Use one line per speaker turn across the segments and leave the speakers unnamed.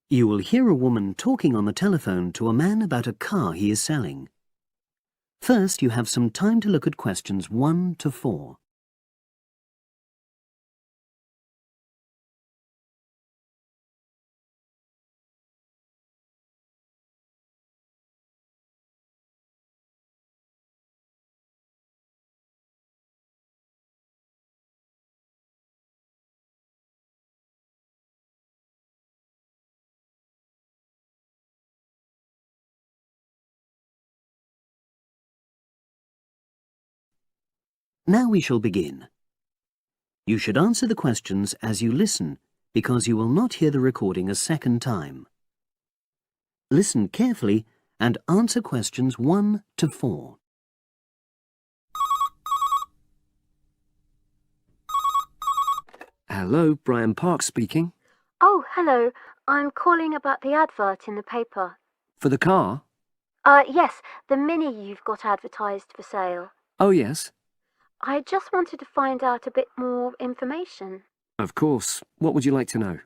You will hear a woman talking on the telephone to a man about a car he is selling. First, you have some time to look at questions 1 to 4. Now we shall begin. You should answer the questions as you listen, because you will not hear the recording a second time. Listen carefully and answer questions 1 to 4.
Hello, Brian Park speaking.
Oh, hello. I'm calling about the advert in the paper.
For the car?
Yes, the Mini you've got advertised for sale.
Oh, yes.
I just wanted to find out a bit more information.
Of course. What would you like to know?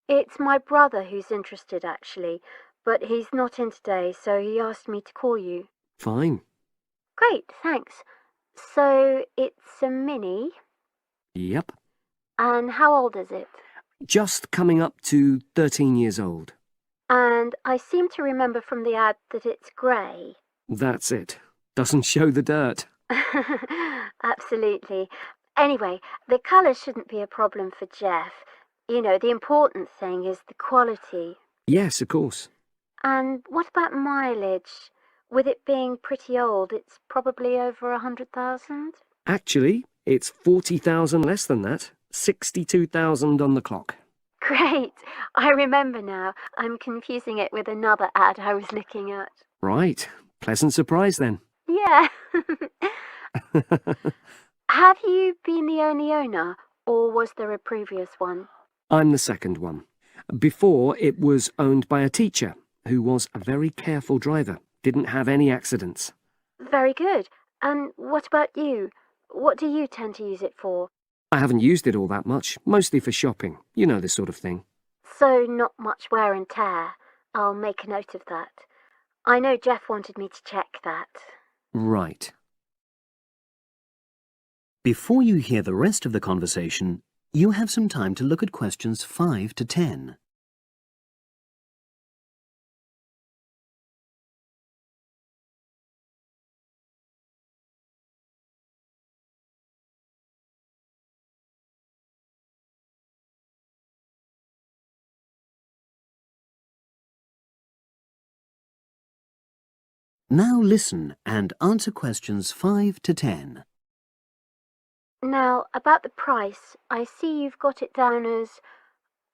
It's my brother who's interested, actually, but he's not in today, so he asked me to call you.
Fine.
Great, thanks. So, it's a Mini,
Yep.
and how old is it?
Just coming up to 13 years old.
And I seem to remember from the ad that it's grey.
That's it. Doesn't show the dirt.
Absolutely. Anyway, the colour shouldn't be a problem for Jeff. You know, the important thing is the quality.
Yes, of course.
And what about mileage? With it being pretty old, it's probably over 100,000?
Actually, it's 40,000 less than that. 62,000 on the clock.
Great! I remember now. I'm confusing it with another ad I was looking at.
Right. Pleasant surprise then.
Yeah. Have you been the only owner, or was there a previous one?
I'm the second one. Before, it was owned by a teacher who was a very careful driver. Didn't have any accidents.
Very good. And what about you? What do you tend to use it for?
I haven't used it all that much, mostly for shopping. You know this sort of thing.
So not much wear and tear. I'll make a note of that. I know Jeff wanted me to check that.
Right.
Before you hear the rest of the conversation, you have some time to look at questions 5 to 10. Now listen and answer questions 5 to 10.
Now, about the price, I see you've got it down as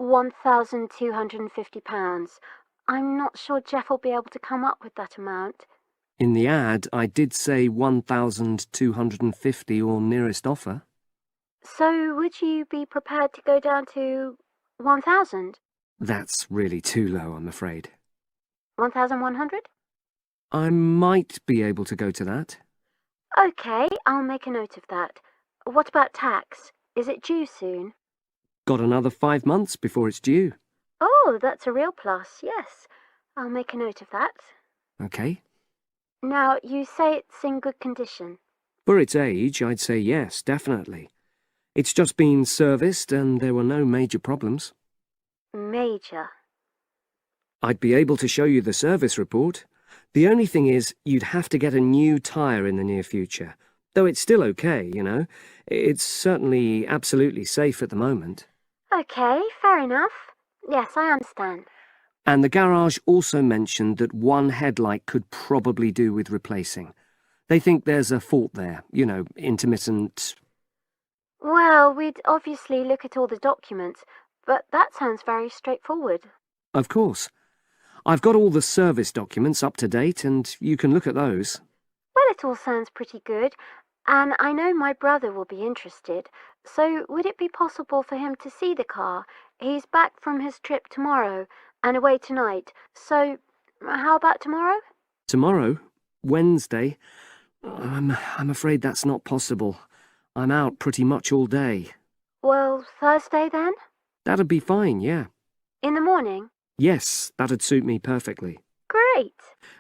£1,250. I'm not sure Jeff will be able to come up with that amount.
In the ad, I did say 1,250 or nearest offer.
So would you be prepared to go down to 1,000?
That's really too low, I'm afraid.
1,100?
I might be able to go to that.
Okay, I'll make a note of that. What about tax? Is it due soon?
Got another 5 months before it's due.
Oh, that's a real plus, yes. I'll make a note of that.
Okay.
Now, you say it's in good condition.
For its age, I'd say yes, definitely. It's just been serviced and there were no major problems.
Major.
I'd be able to show you the service report. The only thing is, you'd have to get a new tyre in the near future. Though it's still okay, you know. It's certainly absolutely safe at the moment.
Okay, fair enough. Yes, I understand.
And the garage also mentioned that one headlight could probably do with replacing. They think there's a fault there, you know, intermittent.
Well, we'd obviously look at all the documents, but that sounds very straightforward.
Of course. I've got all the service documents up to date, and you can look at those.
Well, it all sounds pretty good, and I know my brother will be interested, so would it be possible for him to see the car? He's back from his trip tomorrow and away tonight, so how about tomorrow?
Tomorrow? Wednesday? I'm afraid that's not possible. I'm out pretty much all day.
Well, Thursday then?
That'd be fine, yeah.
In the morning?
Yes, that'd suit me perfectly.
Great.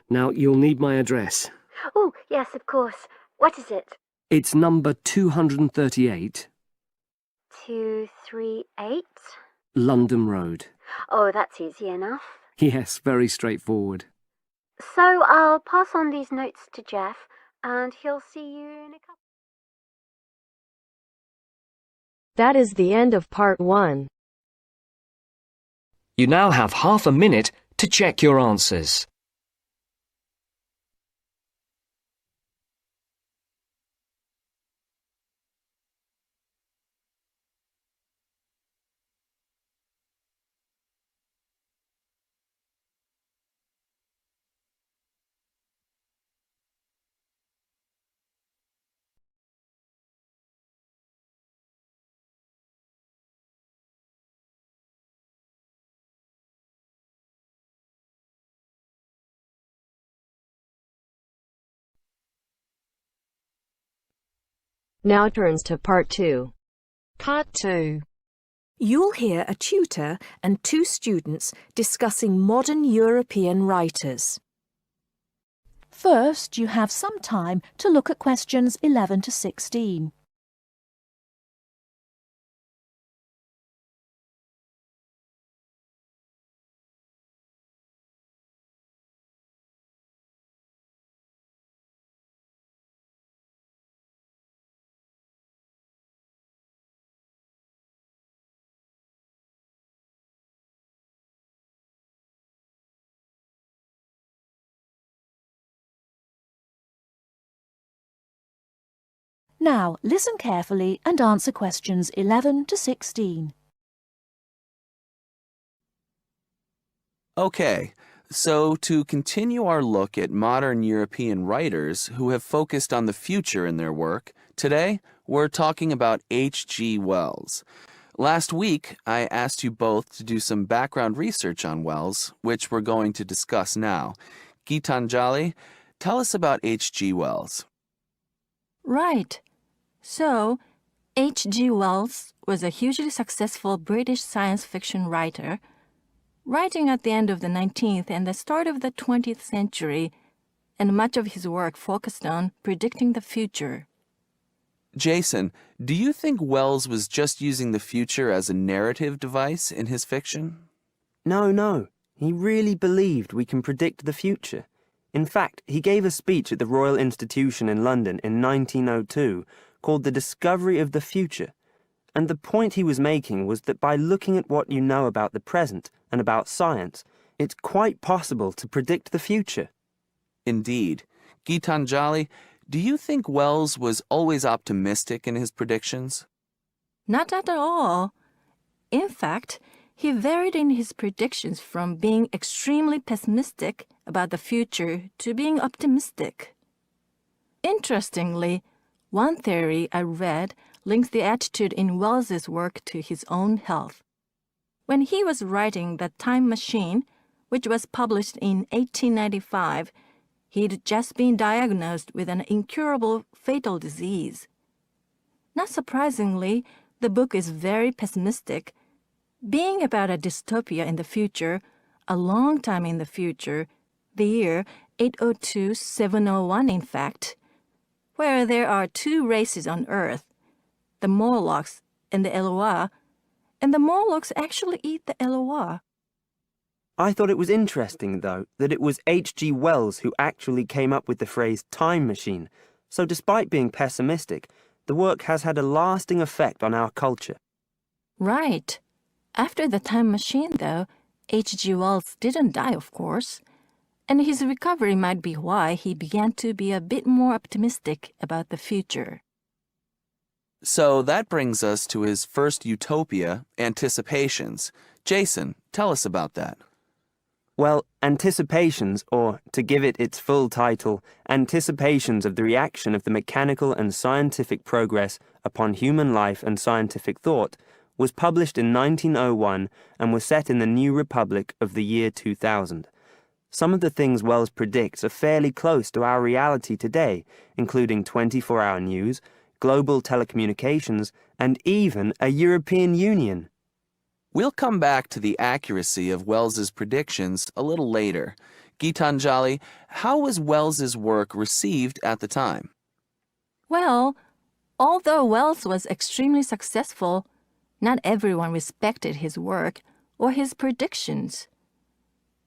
Now, you'll need my address.
Oh, yes, of course. What is it?
It's number 238,
238?
London Road.
Oh, that's easy enough.
Yes, very straightforward.
So I'll pass on these notes to Jeff, and he'll see you in a couple.
That is the end of part 1.
You now have half a minute to check your answers.
Now turns to part 2.
Part 2. You'll hear a tutor and 2 students discussing modern European writers. First, you have some time to look at questions 11 to 16. Now, listen carefully and answer questions 11 to 16.
Okay, so to continue our look at modern European writers who have focused on the future in their work, today we're talking about H.G. Wells. Last week, I asked you both to do some background research on Wells, which we're going to discuss now. Gitanjali, tell us about H.G. Wells.
Right. So, H.G. Wells was a hugely successful British science fiction writer, writing at the end of the 19th and the start of the 20th century, and much of his work focused on predicting the future.
Jason, do you think Wells was just using the future as a narrative device in his fiction?
No. He really believed we can predict the future. In fact, he gave a speech at the Royal Institution in London in 1902 called The Discovery of the Future. And the point he was making was that by looking at what you know about the present and about science, it's quite possible to predict the future.
Indeed. Gitanjali, do you think Wells was always optimistic in his predictions?
Not at all. In fact, he varied in his predictions from being extremely pessimistic about the future to being optimistic. Interestingly, one theory I read links the attitude in Wells's work to his own health. When he was writing The Time Machine, which was published in 1895, he'd just been diagnosed with an incurable fatal disease. Not surprisingly, the book is very pessimistic, being about a dystopia in the future, a long time in the future, the year 802-701 in fact, where there are 2 races on Earth, the Morlocks and the Eloi, and the Morlocks actually eat the Eloi.
I thought it was interesting, though, that it was H.G. Wells who actually came up with the phrase time machine, so despite being pessimistic, the work has had a lasting effect on our culture.
Right. After The Time Machine, though, H.G. Wells didn't die, of course, and his recovery might be why he began to be a bit more optimistic about the future.
So that brings us to his first utopia, Anticipations. Jason, tell us about that.
Well, Anticipations, or to give it its full title, Anticipations of the Reaction of the Mechanical and Scientific Progress upon Human Life and Scientific Thought, was published in 1901 and was set in the New Republic of the year 2000. Some of the things Wells predicts are fairly close to our reality today, including 24-hour news, global telecommunications, and even a European Union.
We'll come back to the accuracy of Wells's predictions a little later. Gitanjali, how was Wells's work received at the time?
Well, although Wells was extremely successful, not everyone respected his work or his predictions.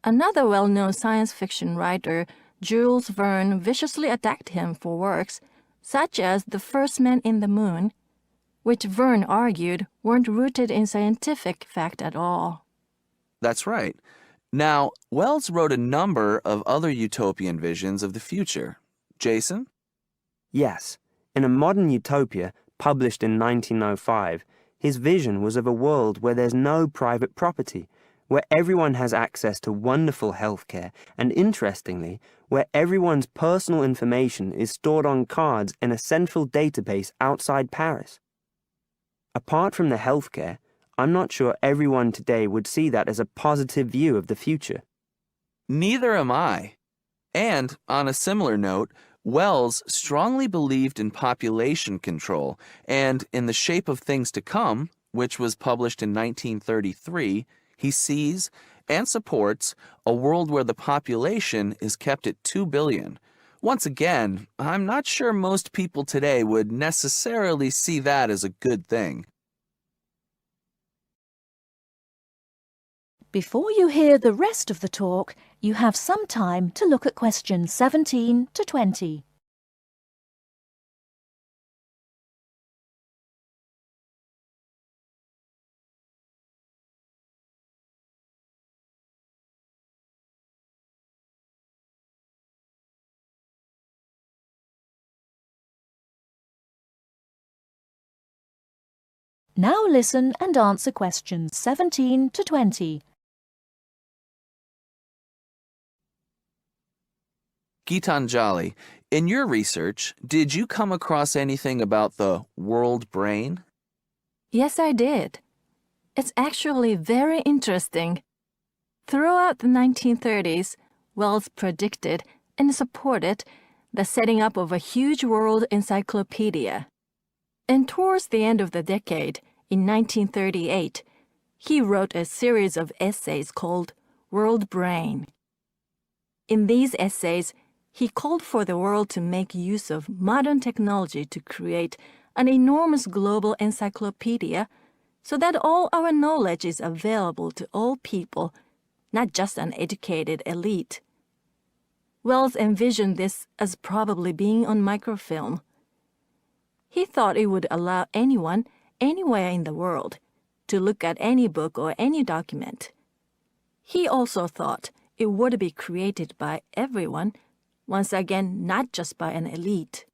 Another well-known science fiction writer, Jules Verne, viciously attacked him for works such as The First Man in the Moon, which Verne argued weren't rooted in scientific fact at all.
That's right. Now, Wells wrote a number of other utopian visions of the future. Jason?
Yes, in A Modern Utopia, published in 1905, his vision was of a world where there's no private property, where everyone has access to wonderful healthcare, and interestingly, where everyone's personal information is stored on cards in a central database outside Paris. Apart from the healthcare, I'm not sure everyone today would see that as a positive view of the future.
Neither am I. And, on a similar note, Wells strongly believed in population control and in The Shape of Things to Come, which was published in 1933, he sees and supports a world where the population is kept at 2 billion. Once again, I'm not sure most people today would necessarily see that as a good thing.
Before you hear the rest of the talk, you have some time to look at questions 17 to 20. Now listen and answer questions 17 to 20.
Gitanjali, in your research, did you come across anything about the world brain?
Yes, I did. It's actually very interesting. Throughout the 1930s, Wells predicted and supported the setting up of a huge world encyclopedia. And towards the end of the decade, in 1938, he wrote a series of essays called World Brain. In these essays, he called for the world to make use of modern technology to create an enormous global encyclopedia so that all our knowledge is available to all people, not just an educated elite. Wells envisioned this as probably being on microfilm. He thought it would allow anyone, anywhere in the world, to look at any book or any document. He also thought it would be created by everyone, once again, not just by an elite.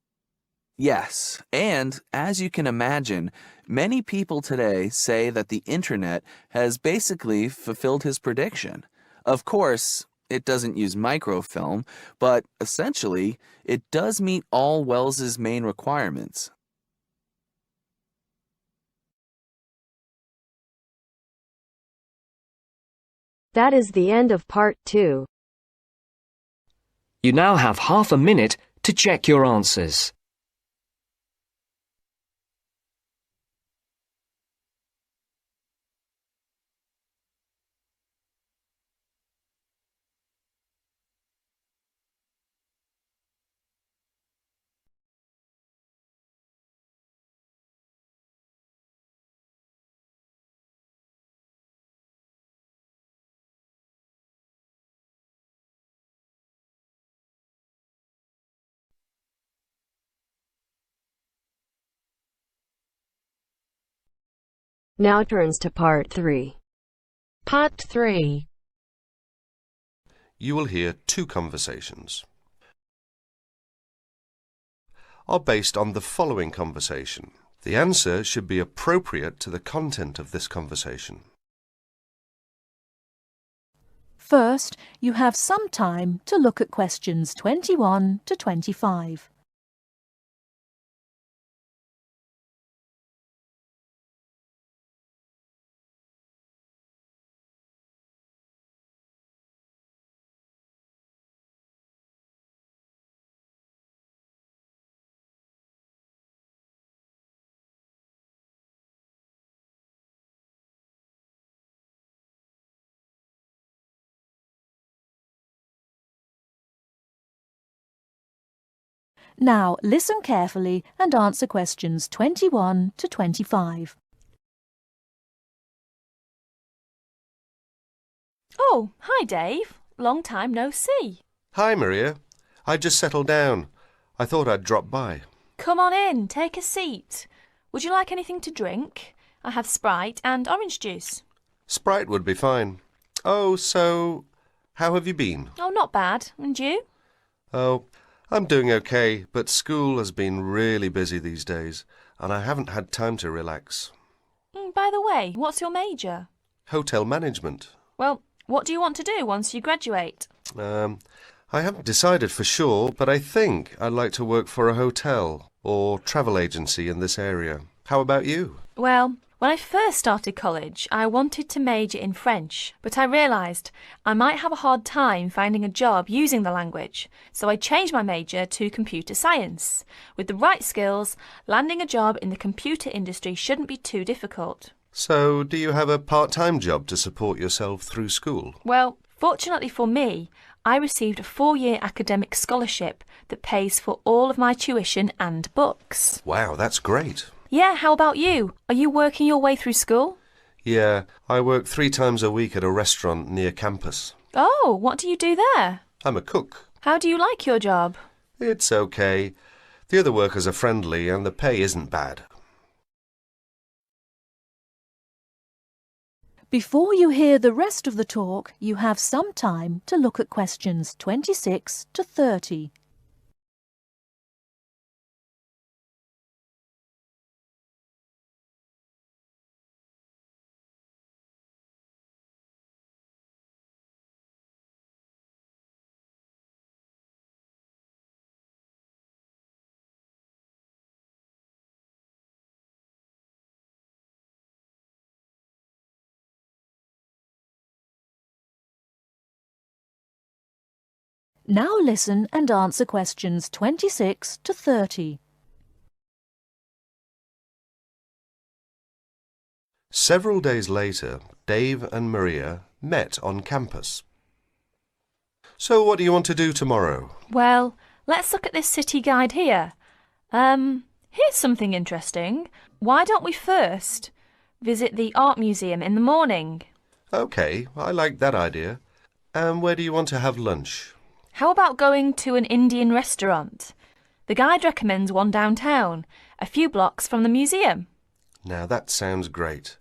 Yes, and as you can imagine, many people today say that the internet has basically fulfilled his prediction. Of course, it doesn't use microfilm, but essentially, it does meet all Wells's main requirements.
That is the end of part 2.
You now have half a minute to check your answers.
Now turns to part 3. Part 3.
You will hear two conversations. Are based on the following conversation. The answer should be appropriate to the content of this conversation.
First, you have some time to look at questions 21 to 25. Now listen carefully and answer questions 21 to 25.
Oh, hi Dave. Long time no see.
Hi, Maria. I just settled down. I thought I'd drop by.
Come on in, take a seat. Would you like anything to drink? I have Sprite and orange juice.
Sprite would be fine. Oh, so how have you been?
Oh, not bad. And you?
Oh, I'm doing okay, but school has been really busy these days, and I haven't had time to relax.
By the way, what's your major?
Hotel management.
Well, what do you want to do once you graduate?
I haven't decided for sure, but I think I'd like to work for a hotel or travel agency in this area. How about you?
Well, when I first started college, I wanted to major in French, but I realised I might have a hard time finding a job using the language, so I changed my major to computer science. With the right skills, landing a job in the computer industry shouldn't be too difficult.
So, do you have a part-time job to support yourself through school?
Well, fortunately for me, I received a 4-year academic scholarship that pays for all of my tuition and books.
Wow, that's great.
Yeah, how about you? Are you working your way through school?
Yeah, I work 3 times a week at a restaurant near campus.
Oh, what do you do there?
I'm a cook.
How do you like your job?
It's okay. The other workers are friendly and the pay isn't bad.
Before you hear the rest of the talk, you have some time to look at questions 26 to 30. Now listen and answer questions 26 to 30.
Several days later, Dave and Maria met on campus. So what do you want to do tomorrow?
Well, let's look at this city guide here. Here's something interesting. Why don't we first visit the art museum in the morning?
Okay, I like that idea. And where do you want to have lunch?
How about going to an Indian restaurant? The guide recommends one downtown, a few blocks from the museum.
Now that sounds great.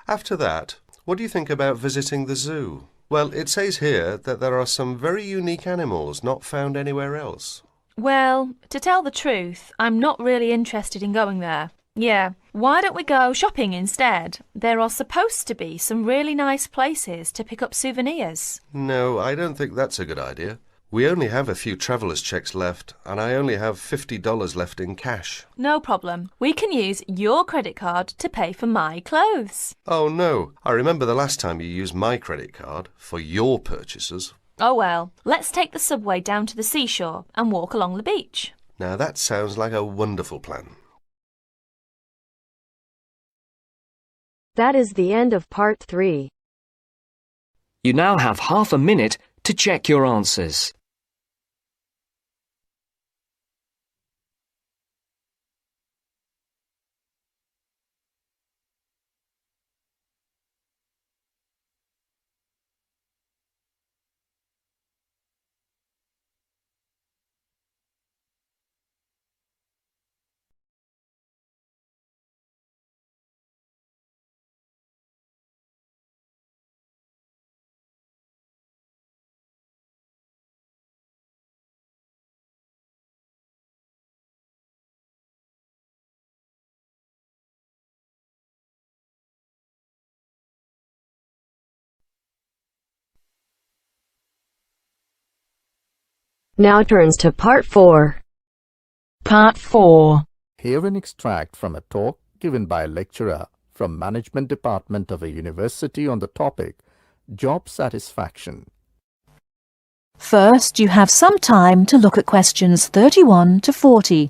After that, what do you think about visiting the zoo? Well, it says here that there are some very unique animals not found anywhere else.
Well, to tell the truth, I'm not really interested in going there. Yeah, why don't we go shopping instead? There are supposed to be some really nice places to pick up souvenirs.
No, I don't think that's a good idea. We only have a few traveller's checks left, and I only have $50 left in cash.
No problem. We can use your credit card to pay for my clothes.
Oh no, I remember the last time you used my credit card for your purchases.
Oh well, let's take the subway down to the seashore and walk along the beach.
Now that sounds like a wonderful plan.
That is the end of part 3.
You now have half a minute to check your answers.
Now turns to part 4.
Part 4.
Hear an extract from a talk given by a lecturer from Management Department of a university on the topic Job Satisfaction.
First, you have some time to look at questions 31 to 40.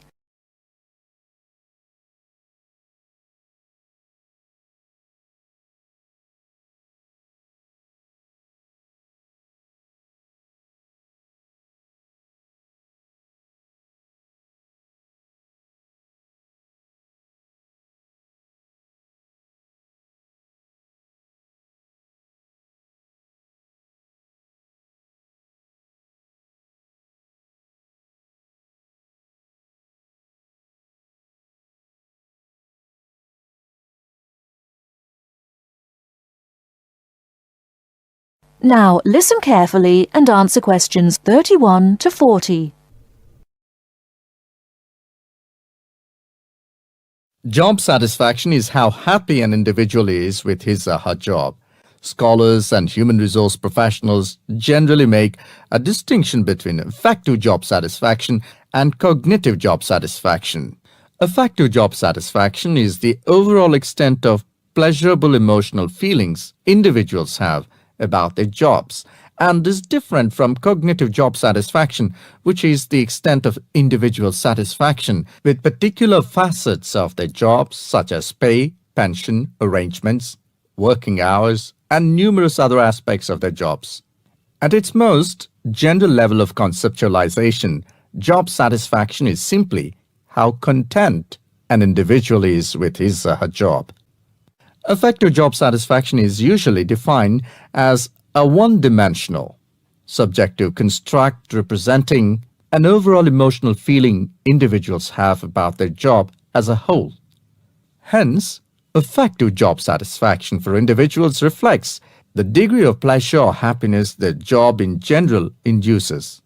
Now listen carefully and answer questions 31 to 40.
Job satisfaction is how happy an individual is with his or her job. Scholars and human resource professionals generally make a distinction between affective job satisfaction and cognitive job satisfaction. Affective job satisfaction is the overall extent of pleasurable emotional feelings individuals have about their jobs and is different from cognitive job satisfaction, which is the extent of individual satisfaction with particular facets of their jobs such as pay, pension, arrangements, working hours, and numerous other aspects of their jobs. At its most general level of conceptualization, job satisfaction is simply how content an individual is with his or her job. Affective job satisfaction is usually defined as a one-dimensional, subjective construct representing an overall emotional feeling individuals have about their job as a whole. Hence, affective job satisfaction for individuals reflects the degree of pleasure or happiness their job in general induces.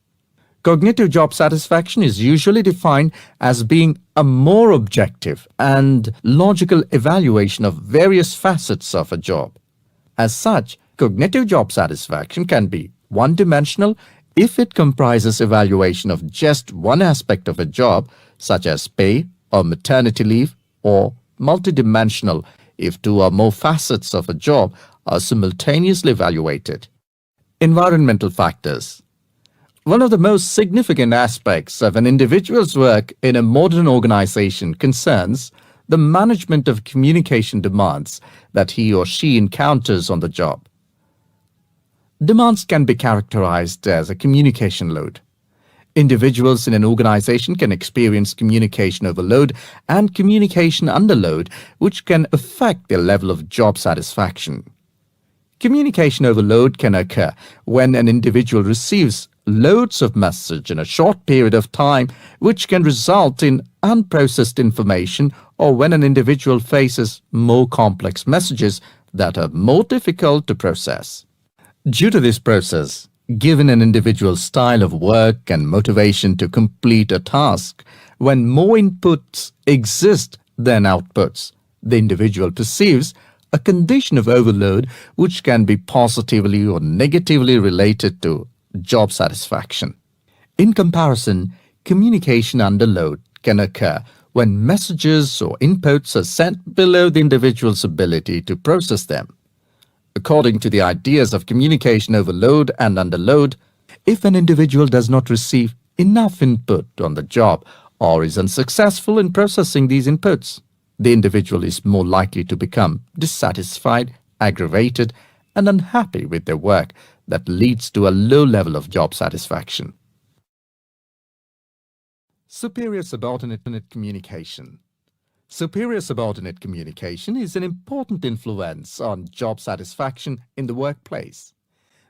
Cognitive job satisfaction is usually defined as being a more objective and logical evaluation of various facets of a job. As such, cognitive job satisfaction can be one-dimensional if it comprises evaluation of just one aspect of a job, such as pay or maternity leave, or multidimensional if two or more facets of a job are simultaneously evaluated. Environmental factors. One of the most significant aspects of an individual's work in a modern organization concerns the management of communication demands that he or she encounters on the job. Demands can be characterized as a communication load. Individuals in an organization can experience communication overload and communication underload, which can affect their level of job satisfaction. Communication overload can occur when an individual receives loads of message in a short period of time, which can result in unprocessed information, or when an individual faces more complex messages that are more difficult to process. Due to this process, given an individual's style of work and motivation to complete a task, when more inputs exist than outputs, the individual perceives a condition of overload which can be positively or negatively related to job satisfaction. In comparison, communication underload can occur when messages or inputs are sent below the individual's ability to process them. According to the ideas of communication overload and underload, if an individual does not receive enough input on the job or is unsuccessful in processing these inputs, the individual is more likely to become dissatisfied, aggravated, and unhappy with their work that leads to a low level of job satisfaction. Superior subordinate communication. Superior subordinate communication is an important influence on job satisfaction in the workplace.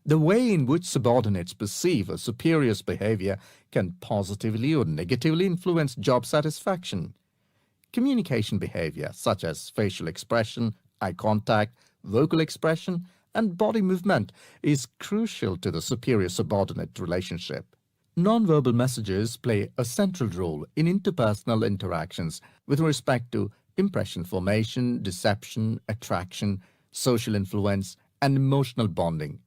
The way in which subordinates perceive a superior's behavior can positively or negatively influence job satisfaction. Communication behavior, such as facial expression, eye contact, vocal expression, and body movement, is crucial to the superior-subordinate relationship. Nonverbal messages play a central role in interpersonal interactions with respect to impression formation, deception, attraction, social influence, and emotional bonding.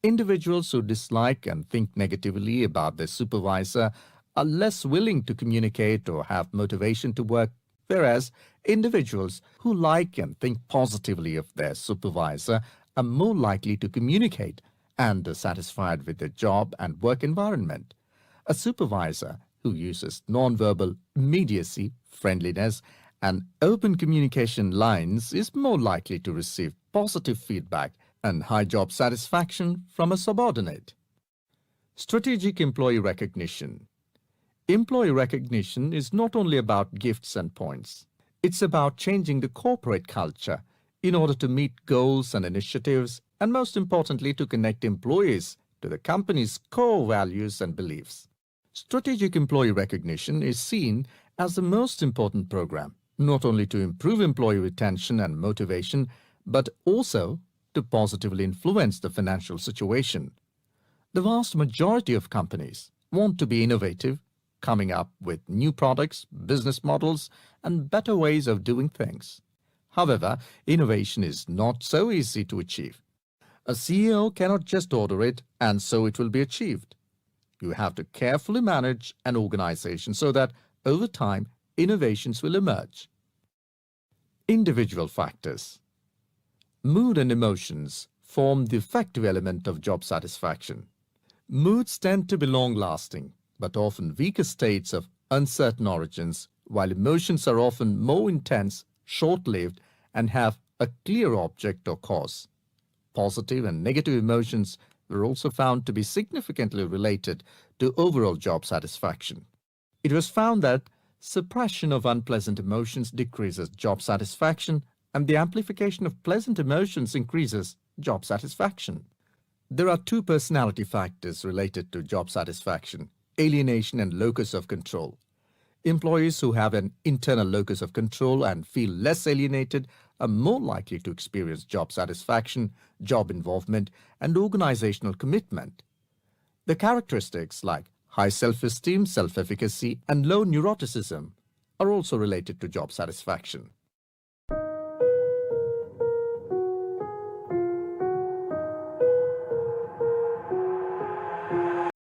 Individuals who dislike and think negatively about their supervisor are less willing to communicate or have motivation to work, whereas individuals who like and think positively of their supervisor are more likely to communicate and are satisfied with their job and work environment. A supervisor who uses nonverbal immediacy, friendliness, and open communication lines is more likely to receive positive feedback and high job satisfaction from a subordinate. Strategic employee recognition. Employee recognition is not only about gifts and points. It's about changing the corporate culture in order to meet goals and initiatives, and most importantly, to connect employees to the company's core values and beliefs. Strategic employee recognition is seen as the most important program, not only to improve employee retention and motivation, but also to positively influence the financial situation. The vast majority of companies want to be innovative, coming up with new products, business models, and better ways of doing things. However, innovation is not so easy to achieve. A CEO cannot just order it and so it will be achieved. You have to carefully manage an organization so that over time, innovations will emerge. Individual factors. Mood and emotions form the effective element of job satisfaction. Moods tend to be long-lasting, but often weaker states of uncertain origins, while emotions are often more intense, short-lived, and have a clear object or cause. Positive and negative emotions were also found to be significantly related to overall job satisfaction. It was found that suppression of unpleasant emotions decreases job satisfaction, and the amplification of pleasant emotions increases job satisfaction. There are two personality factors related to job satisfaction: alienation and locus of control. Employees who have an internal locus of control and feel less alienated are more likely to experience job satisfaction, job involvement, and organizational commitment. The characteristics like high self-esteem, self-efficacy, and low neuroticism are also related to job satisfaction.